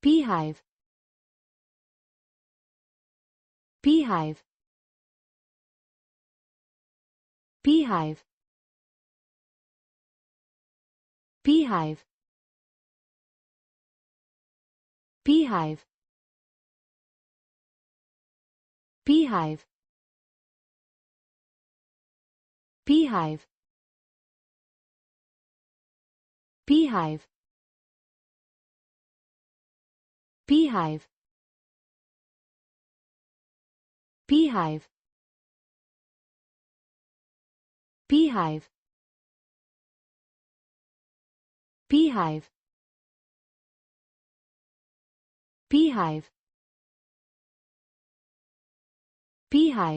beehive, beehive, beehive, beehive, beehive, beehive, beehive, beehive, beehive, beehive, beehive, beehive, beehive, beehive.